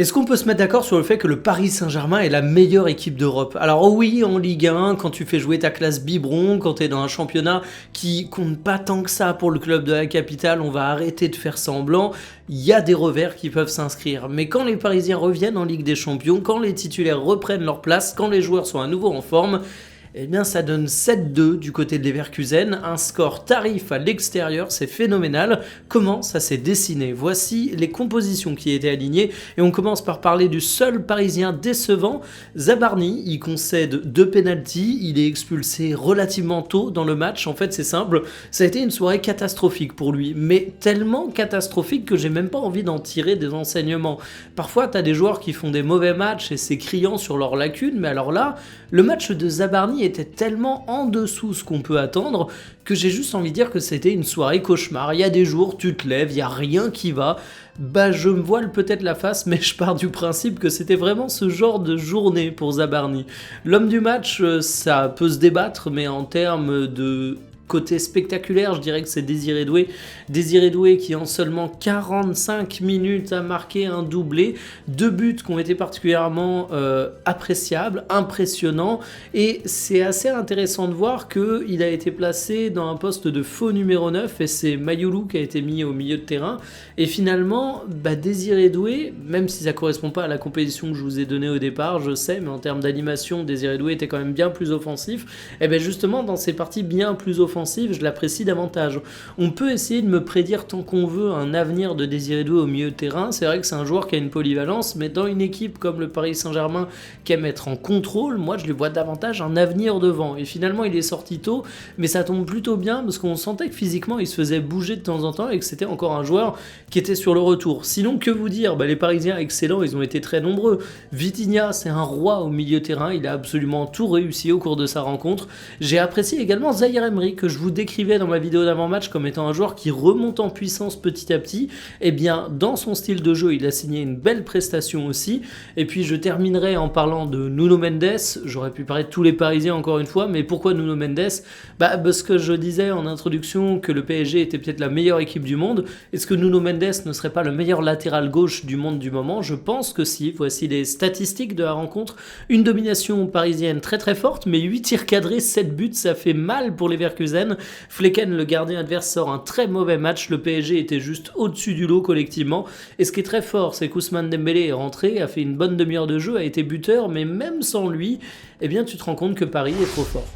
Est-ce qu'on peut se mettre d'accord sur le fait que le Paris Saint-Germain est la meilleure équipe d'Europe? Alors oui, en Ligue 1, quand tu fais jouer ta classe biberon, quand tu es dans un championnat qui compte pas tant que ça pour le club de la capitale, on va arrêter de faire semblant, il y a des revers qui peuvent s'inscrire. Mais quand les Parisiens reviennent en Ligue des Champions, quand les titulaires reprennent leur place, quand les joueurs sont à nouveau en forme, eh bien ça donne 7-2 du côté de Leverkusen, un score tarif à l'extérieur, c'est phénoménal. Comment ça s'est dessiné? Voici les compositions qui étaient alignées et on commence par parler du seul Parisien décevant, Zabarni. Il concède 2 pénaltys, il est expulsé relativement tôt dans le match. En fait c'est simple, ça a été une soirée catastrophique pour lui, mais tellement catastrophique que j'ai même pas envie d'en tirer des enseignements. Parfois t'as des joueurs qui font des mauvais matchs et c'est criant sur leurs lacunes, mais alors là, le match de Zabarni était tellement en dessous ce qu'on peut attendre que j'ai juste envie de dire que c'était une soirée cauchemar. Il y a des jours, tu te lèves, il n'y a rien qui va. Bah je me voile peut-être la face, mais je pars du principe que c'était vraiment ce genre de journée pour Zabarni. L'homme du match, ça peut se débattre, mais en termes de côté spectaculaire, je dirais que c'est Désiré Doué. Désiré Doué qui en seulement 45 minutes a marqué un doublé, 2 buts qui ont été particulièrement appréciables, impressionnants, et c'est assez intéressant de voir qu'il a été placé dans un poste de faux numéro 9 et c'est Mayoulou qui a été mis au milieu de terrain, et finalement Désiré Doué, même si ça correspond pas à la compétition que je vous ai donnée au départ, je sais, mais en termes d'animation, Désiré Doué était quand même bien plus offensif, et bien justement dans ces parties bien plus offensives, je l'apprécie davantage. On peut essayer de me prédire tant qu'on veut un avenir de Désiré Doué au milieu de terrain, c'est vrai que c'est un joueur qui a une polyvalence, mais dans une équipe comme le Paris Saint-Germain qui aime être en contrôle, moi je lui vois davantage un avenir devant, et finalement il est sorti tôt, mais ça tombe plutôt bien parce qu'on sentait que physiquement il se faisait bouger de temps en temps et que c'était encore un joueur qui était sur le retour. Sinon que vous dire, les Parisiens excellents, ils ont été très nombreux. Vitinha, c'est un roi au milieu de terrain, il a absolument tout réussi au cours de sa rencontre. J'ai apprécié également Zahir Emery, que je vous décrivais dans ma vidéo d'avant-match comme étant un joueur qui remonte en puissance petit à petit. Et bien dans son style de jeu, il a signé une belle prestation aussi. Et puis je terminerai en parlant de Nuno Mendes. J'aurais pu parler de tous les Parisiens encore une fois, mais pourquoi Nuno Mendes? Parce que je disais en introduction que le PSG était peut-être la meilleure équipe du monde. Est-ce que Nuno Mendes ne serait pas le meilleur latéral gauche du monde du moment? Je pense que si. Voici les statistiques de la rencontre. Une domination parisienne très très forte, mais 8 tirs cadrés, 7 buts, ça fait mal pour les Leverkusen. Flecken, le gardien adverse, sort un très mauvais match. Le PSG était juste au-dessus du lot collectivement. Et ce qui est très fort, c'est qu'Ousmane Dembélé est rentré, a fait une bonne demi-heure de jeu, a été buteur, mais même sans lui, eh bien tu te rends compte que Paris est trop fort.